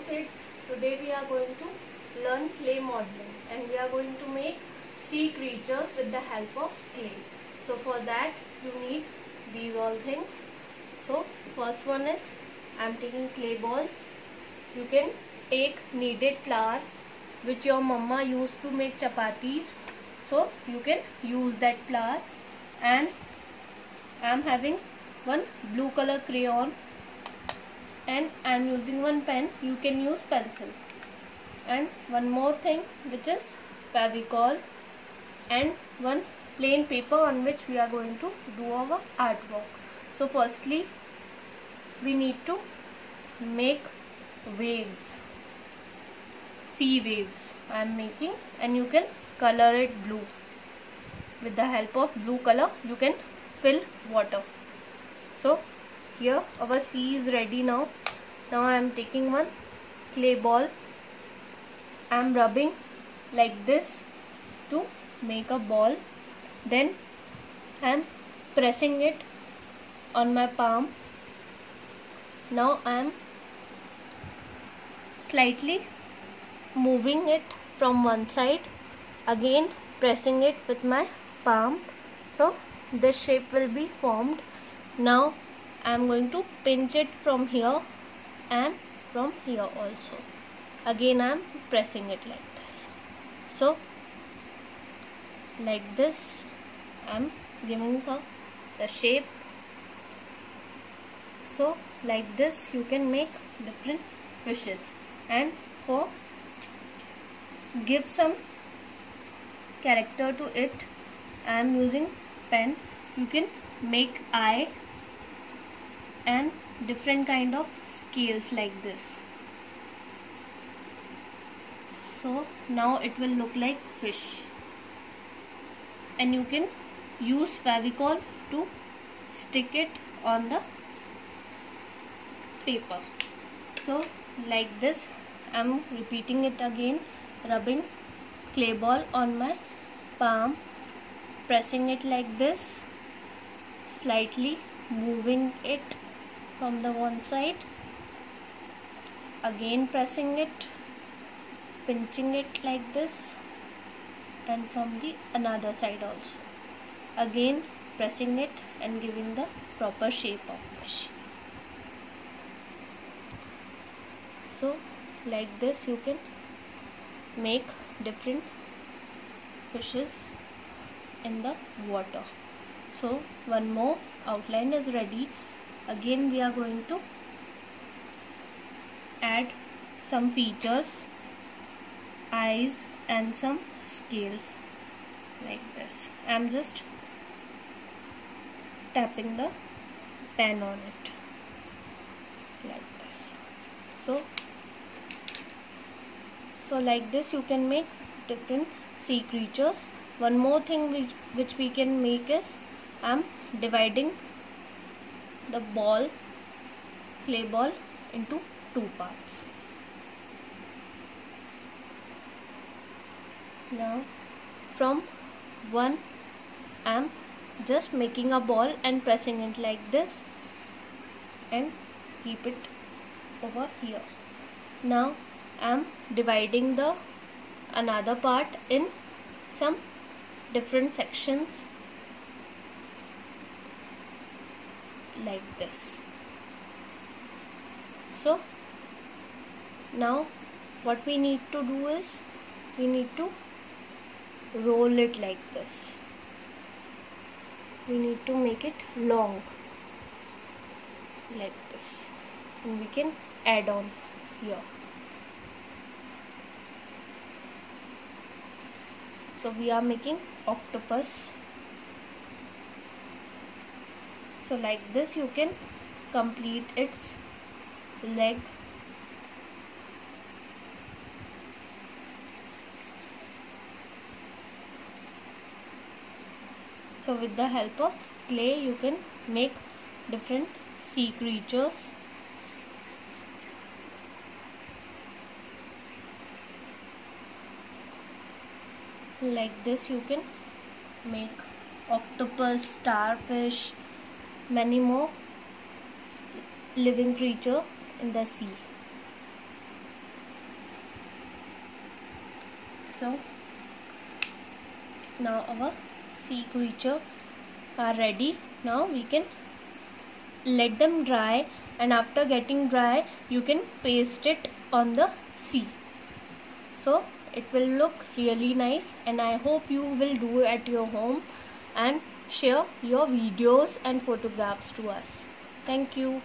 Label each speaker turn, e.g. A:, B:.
A: kids, today we are going to learn clay modeling and we are going to make sea creatures with the help of clay. So for that you need these all things. So first one is I am taking clay balls. You can take kneaded flour which your mama used to make chapatis. So you can use that flour, and I am having one blue color crayon and I am using one pen. You can use pencil, and one more thing which is Fevicol and one plain paper on which we are going to do our artwork. So firstly we need to make waves, sea waves I am making, and you can color it blue. With the help of blue color you can fill water. So here our sea is ready now. Now I am taking one clay ball. I am rubbing like this to make a ball. Then I am pressing it on my palm. Now I am slightly moving it from one side, again pressing it with my palm. So this shape will be formed. Now I am going to pinch it from here and from here also. Again I am pressing it like this. So like this I am giving her the shape. So like this you can make different fishes, and for give some character to it I am using pen. You can make eye and different kind of scales like this. So now it will look like fish, and you can use Fevicol to stick it on the paper. So like this I am repeating it again, rubbing clay ball on my palm, pressing it like this, slightly moving it from the one side, again pressing it, pinching it like this, and from the another side also, again pressing it and giving the proper shape of fish. So like this you can make different fishes in the water. So one more outline is ready. Again we are going to add some features, eyes and some scales like this. I am just tapping the pen on it like this. So like this you can make different sea creatures. One more thing which we can make is I am dividing the ball, clay ball, into two parts. Now from one I am just making a ball and pressing it like this and keep it over here. Now I am dividing the another part in some different sections like this. So now what we need to do is we need to roll it like this. We need to make it long like this, and we can add on here. So we are making octopus. So like this you can complete its leg. So with the help of clay you can make different sea creatures. Like this you can make octopus, starfish, many more living creature in the sea. So now our sea creature are ready. Now we can let them dry, and after getting dry you can paste it on the sea. So it will look really nice, and I hope you will do it at your home and share your videos and photographs to us. Thank you.